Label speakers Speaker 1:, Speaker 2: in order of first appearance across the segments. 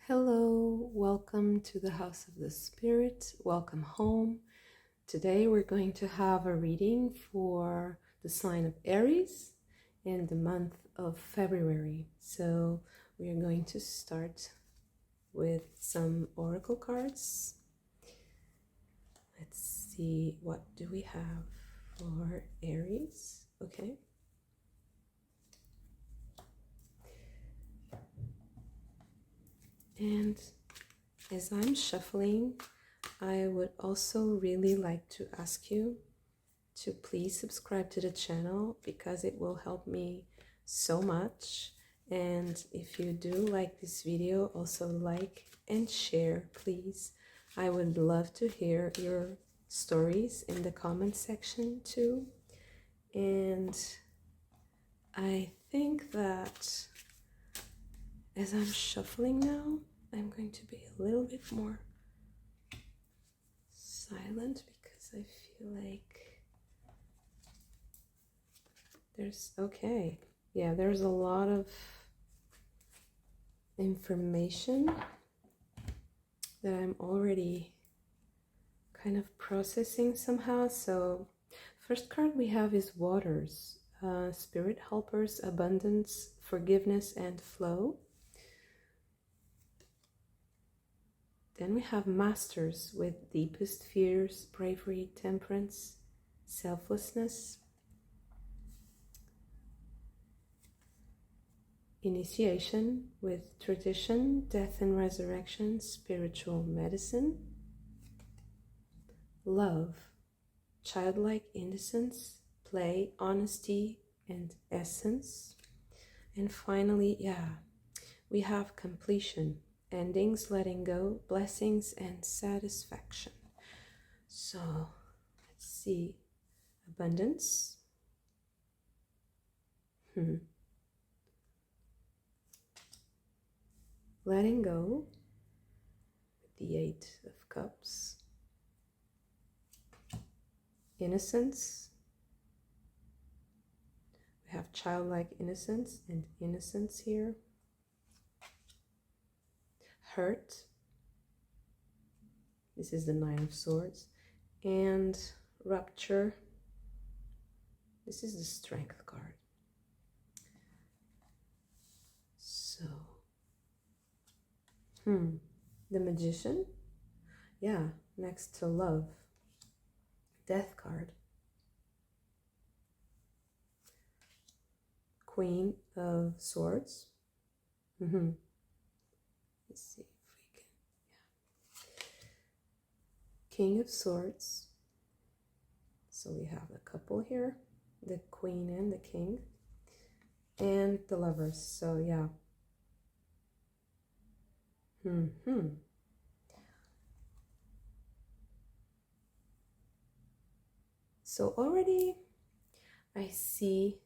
Speaker 1: Hello, welcome to the House of the Spirit. Welcome home. Today we're going to have a reading for the sign of Aries in the month of February. So we are going to start with some oracle cards. Let's see, what do we have for Aries? Okay. And as I'm shuffling, I would also really like to ask you to please subscribe to the channel because it will help me so much. And if you do like this video, also like and share, please. I would love to hear your stories in the comment section too. And I think that as I'm shuffling now, I'm going to be a little bit more silent because I feel like there's there's a lot of information that I'm already kind of processing somehow. So first card we have is Waters, Spirit Helpers, Abundance, Forgiveness, and Flow. Then we have Masters with Deepest Fears, Bravery, Temperance, Selflessness. Initiation with Tradition, Death and Resurrection, Spiritual Medicine. Love, Childlike Innocence, Play, Honesty, and Essence. And finally, we have Completion, Endings, Letting Go, Blessings, and Satisfaction. So let's see. Abundance. Letting go with the Eight of Cups. Innocence. We have childlike innocence and innocence here. Hurt. This is the Nine of Swords. And rupture. This is the Strength card. So, the Magician. Next to Love. Death card. Queen of Swords. Let's see if we can. King of Swords. So we have a couple here, the Queen and the King, and the Lovers. So So already I see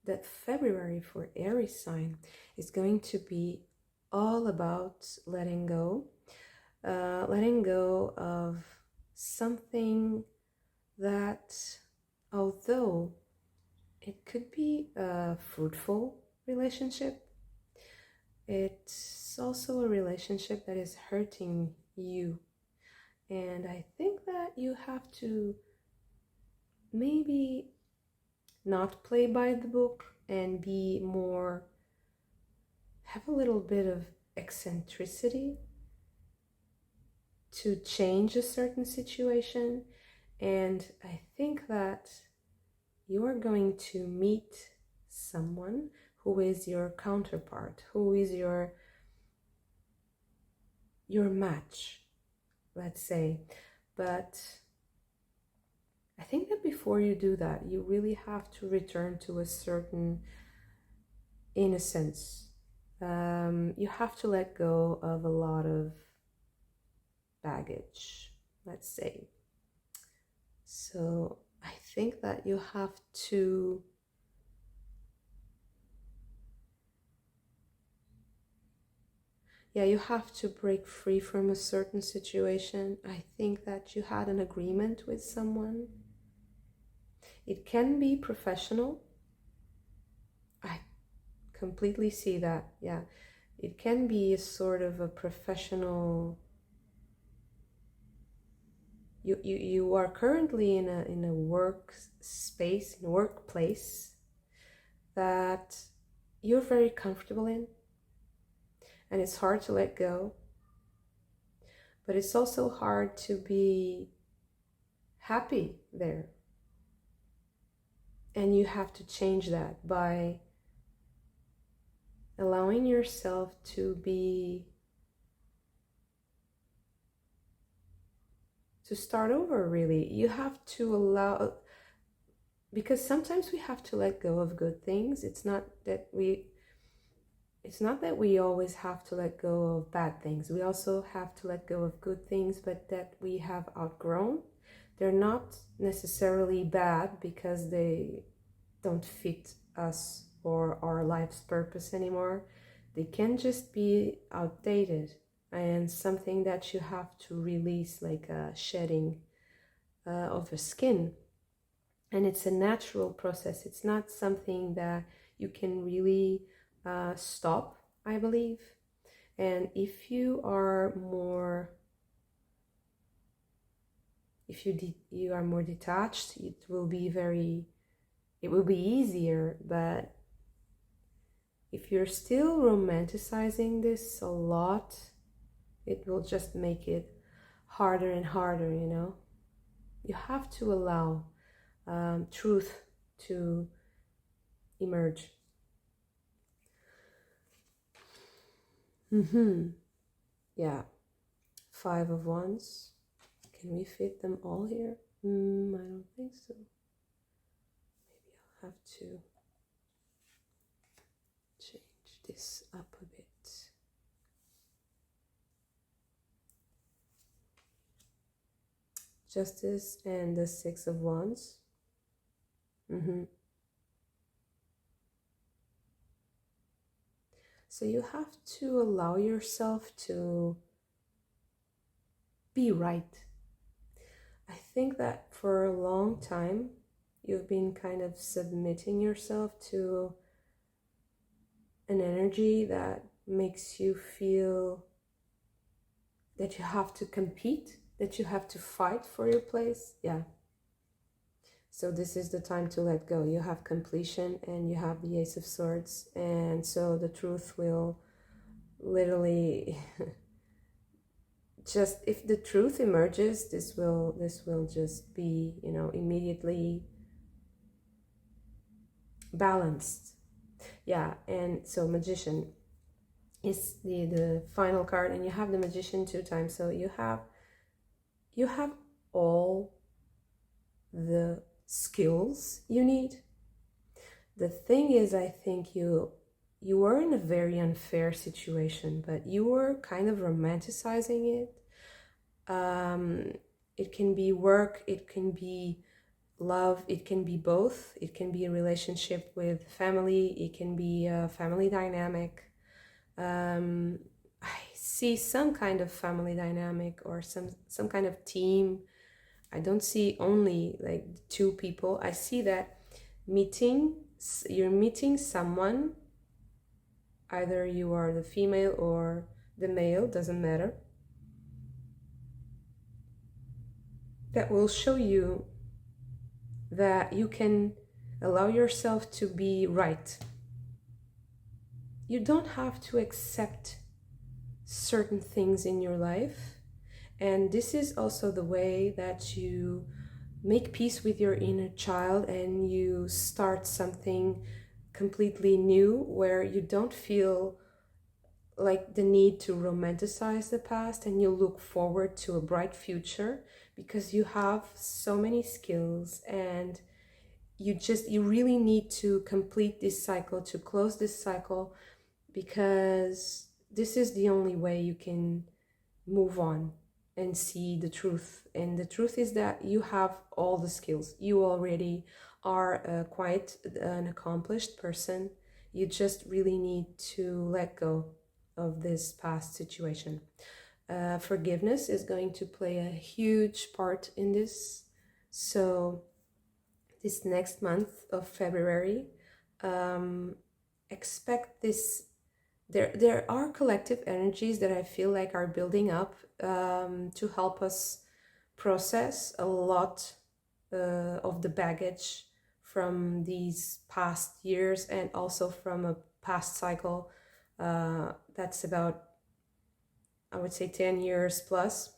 Speaker 1: that February for Aries sign is going to be all about letting go of something that, although it could be a fruitful relationship, it's also a relationship that is hurting you. And I think that you have to maybe not play by the book and be more, have a little bit of eccentricity to change a certain situation. And I think that you are going to meet someone who is your counterpart, who is your match, let's say. But I think that before you do that, you really have to return to a certain innocence. You have to let go of a lot of baggage, let's say. So I think that you have to you have to break free from a certain situation. I think that you had an agreement with someone. It can be professional. I completely see that. It can be a sort of a professional. You are currently in a work space, in a workplace that you're very comfortable in, and it's hard to let go, but it's also hard to be happy there. And you have to change that by allowing yourself to start over, really. You have to allow, because sometimes we have to let go of good things. It's not that we always have to let go of bad things. We also have to let go of good things, but that we have outgrown. They're not necessarily bad because they don't fit us or our life's purpose anymore. They can just be outdated and something that you have to release, like a shedding of a skin. And it's a natural process. It's not something that you can really stop, I believe. And if you are more, you are more detached, it will be easier. But if you're still romanticizing this a lot, it will just make it harder and harder, you know. You have to allow truth to emerge. Yeah, 5 of Wands. Can we fit them all here? I don't think so. Maybe I'll have to change this up a bit. Justice and the 6 of Wands. So you have to allow yourself to be right. I think that for a long time you've been kind of submitting yourself to an energy that makes you feel that you have to compete, that you have to fight for your place. Yeah. So this is the time to let go. You have completion and you have the Ace of Swords, and so the truth will literally just, if the truth emerges, this will just be, you know, immediately balanced. Yeah. And so Magician is the final card, and you have the Magician 2 times. So you have all the skills you need. The thing is, I think you were in a very unfair situation, but you were kind of romanticizing it. It can be work, it can be love, it can be both. It can be a relationship with family, it can be a family dynamic. I see some kind of family dynamic or some kind of team. I don't see only like 2 people. I see that you're meeting someone, either you are the female or the male, doesn't matter, that will show you that you can allow yourself to be right. You don't have to accept certain things in your life, and this is also the way that you make peace with your inner child and you start something completely new where you don't feel like the need to romanticize the past, and you look forward to a bright future because you have so many skills, and you really need to complete this cycle, to close this cycle, because this is the only way you can move on and see the truth. And the truth is that you have all the skills. You already are quite an accomplished person. You just really need to let go of this past situation. Forgiveness is going to play a huge part in this. So this next month of February, expect this there are collective energies that I feel like are building up to help us process a lot of the baggage from these past years, and also from a past cycle that's about, I would say, 10 years plus.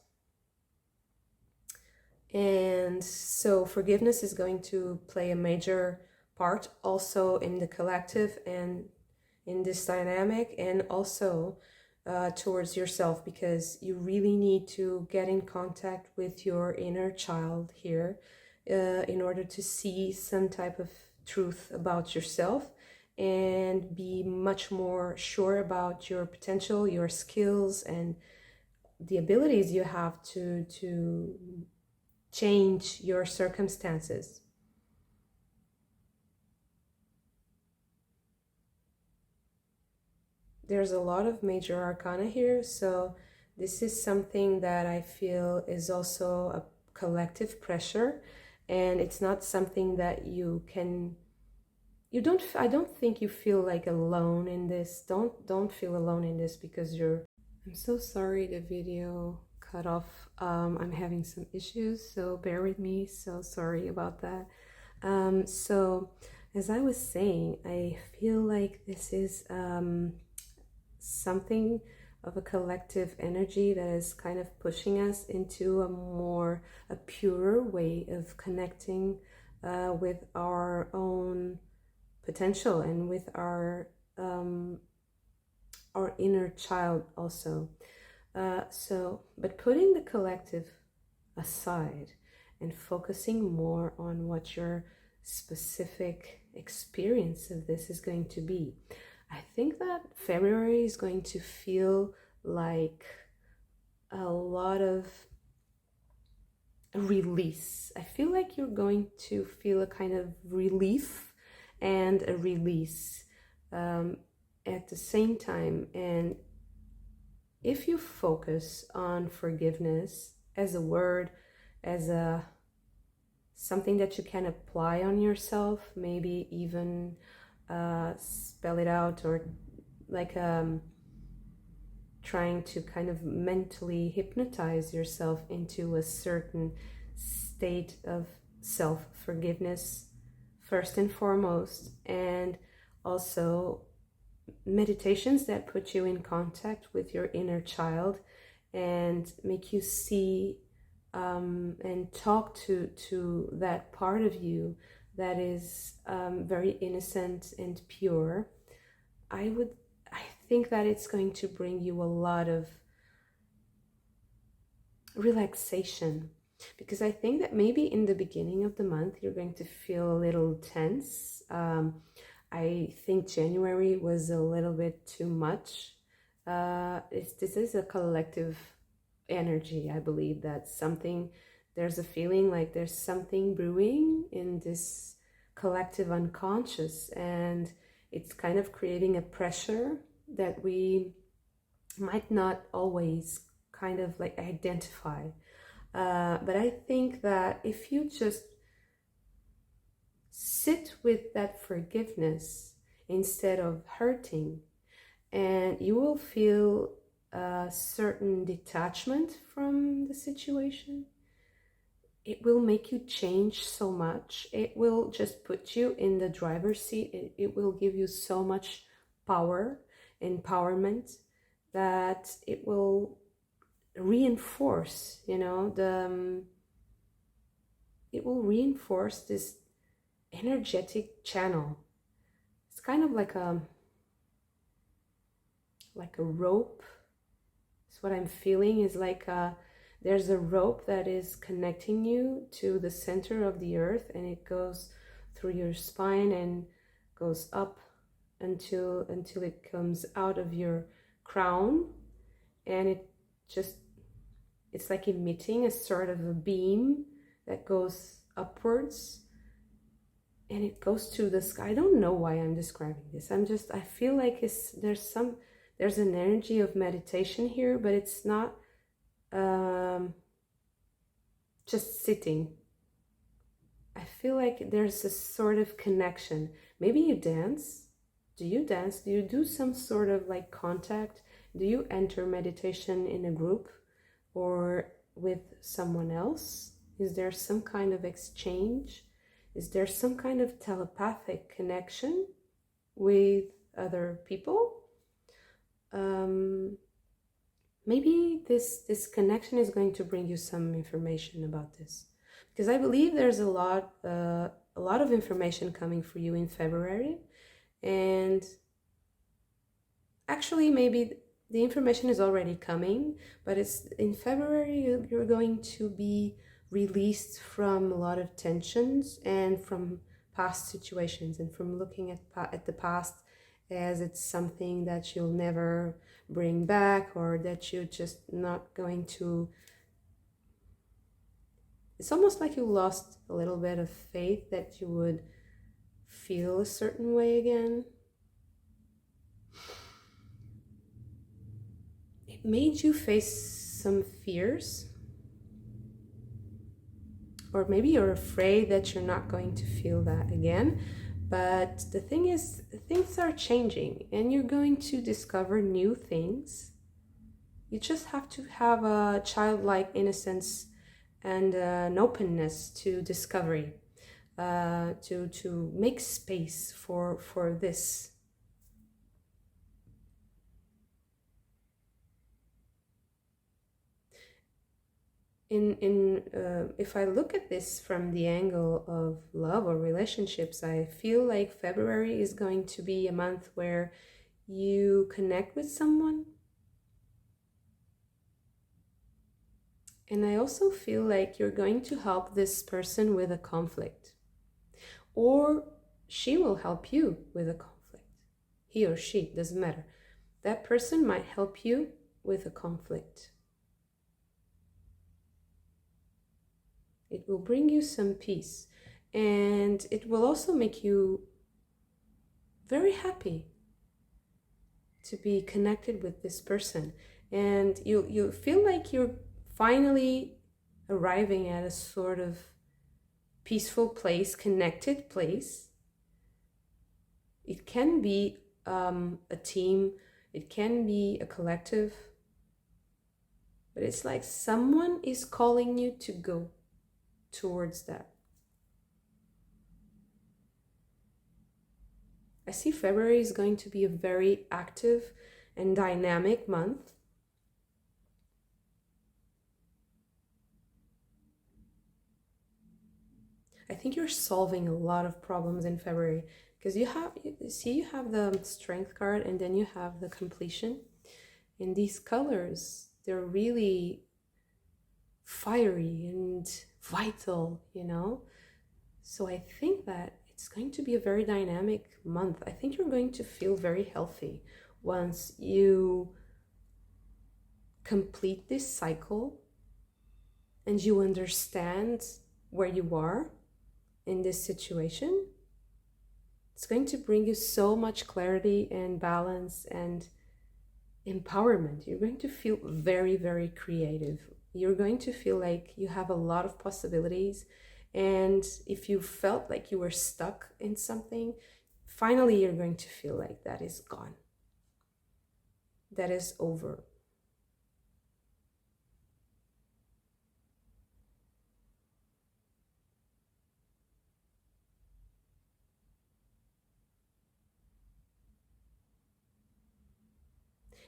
Speaker 1: And so forgiveness is going to play a major part also in the collective and in this dynamic, and also towards yourself, because you really need to get in contact with your inner child here in order to see some type of truth about yourself and be much more sure about your potential, your skills, and the abilities you have to change your circumstances. There's a lot of major arcana here, so this is something that I feel is also a collective pressure, and it's not something that I don't think you feel like alone in this. Don't feel alone in this, because I'm so sorry the video cut off. I'm having some issues, so bear with me. So sorry about that. So as I was saying, I feel like this is something of a collective energy that is kind of pushing us into a purer way of connecting with our own potential and with our inner child also. But putting the collective aside and focusing more on what your specific experience of this is going to be, I think that February is going to feel like a lot of release. I feel like you're going to feel a kind of relief and a release at the same time. And if you focus on forgiveness as a word, as something that you can apply on yourself, maybe even spell it out, or like trying to kind of mentally hypnotize yourself into a certain state of self-forgiveness first and foremost, and also meditations that put you in contact with your inner child and make you see and talk to that part of you that is very innocent and pure. I think that it's going to bring you a lot of relaxation, because I think that maybe in the beginning of the month you're going to feel a little tense. I think January was a little bit too much. This is a collective energy. I believe that there's a feeling like there's something brewing in this collective unconscious, and it's kind of creating a pressure that we might not always kind of like identify. But I think that if you just sit with that forgiveness instead of hurting, and you will feel a certain detachment from the situation. It will make you change so much. It will just put you in the driver's seat. It will give you so much power, empowerment, that it will reinforce, it will reinforce this energetic channel. It's kind of like a rope. It's what I'm feeling is like there's a rope that is connecting you to the center of the earth, and it goes through your spine and goes up until it comes out of your crown, and it's like emitting a sort of a beam that goes upwards, and it goes to the sky. I don't know why I'm describing this. I feel like there's an energy of meditation here, but it's not just sitting. I feel like there's a sort of connection. Maybe you dance, Do you dance? Do you do some sort of like contact? Do you enter meditation in a group or with someone else? Is there some kind of exchange? Is there some kind of telepathic connection with other people? Maybe this connection is going to bring you some information about this, because I believe there's a lot of information coming for you in February, and actually maybe the information is already coming, but it's in February you're going to be released from a lot of tensions and from past situations and from looking at the past as it's something that you'll never bring back, or that you're just not going to. It's almost like you lost a little bit of faith that you would feel a certain way again. It made you face some fears, or maybe you're afraid that you're not going to feel that again. But the thing is, things are changing and you're going to discover new things. You just have to have a childlike innocence and an openness to discovery, to make space for this. If I look at this from the angle of love or relationships, I feel like February is going to be a month where you connect with someone. And I also feel like you're going to help this person with a conflict, or she will help you with a conflict. He or she, doesn't matter. That person might help you with a conflict. It will bring you some peace, and it will also make you very happy to be connected with this person. And you feel like you're finally arriving at a sort of peaceful place, connected place. It can be a team, it can be a collective, but it's like someone is calling you to go towards that. I see February is going to be a very active and dynamic month. I think you're solving a lot of problems in February, because you have the Strength card, and then you have the Completion. And these colors, they're really fiery and vital, So I think that it's going to be a very dynamic month. I think you're going to feel very healthy once you complete this cycle and you understand where you are in this situation. It's going to bring you so much clarity and balance and empowerment. You're going to feel very, very creative. You're going to feel like you have a lot of possibilities. And if you felt like you were stuck in something, finally you're going to feel like that is gone. That is over.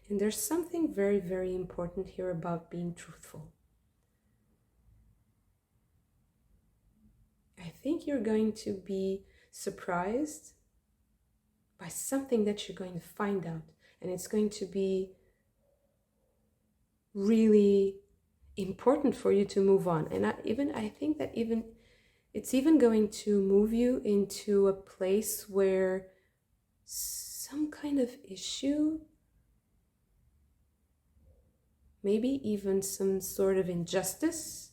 Speaker 1: And there's something very, very important here about being truthful. I think you're going to be surprised by something that you're going to find out. And it's going to be really important for you to move on. And I think that it's even going to move you into a place where some kind of issue, maybe even some sort of injustice,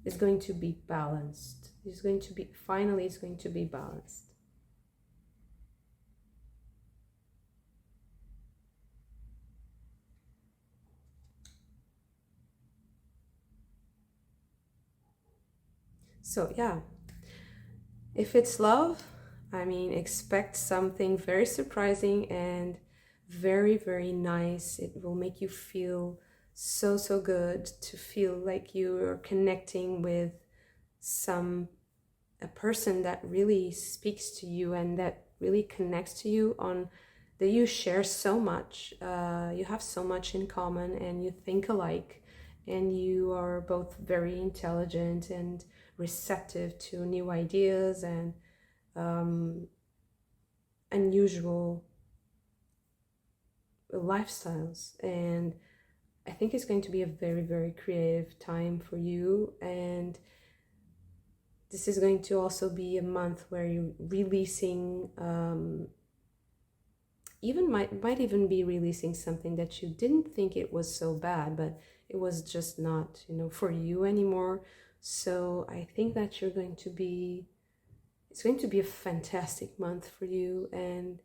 Speaker 1: is going to be balanced. It's going to be balanced. So yeah, if it's love, I mean, expect something very surprising and very, very nice. It will make you feel so, so good to feel like you're connecting with a person that really speaks to you and that really connects to you on that you share so much. You have so much in common and you think alike, and you are both very intelligent and receptive to new ideas and unusual lifestyles. And I think it's going to be a very, very creative time for you. And this is going to also be a month where you're releasing, even might even be releasing something that you didn't think it was so bad, but it was just not, for you anymore. So I think that it's going to be a fantastic month for you, and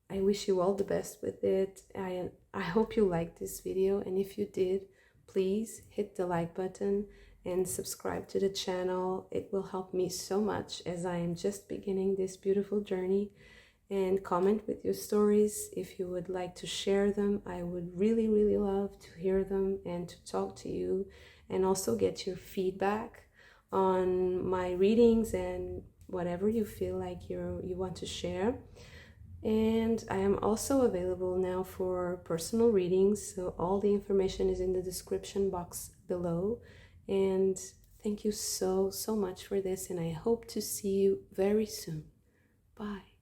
Speaker 1: I wish you all the best with it. I hope you liked this video, and if you did, please hit the like button and subscribe to the channel. It will help me so much as I am just beginning this beautiful journey. And comment with your stories if you would like to share them. I would really, really love to hear them and to talk to you, and also get your feedback on my readings and whatever you feel like you want to share. And I am also available now for personal readings, so all the information is in the description box below. And thank you so, so much for this, and I hope to see you very soon. Bye.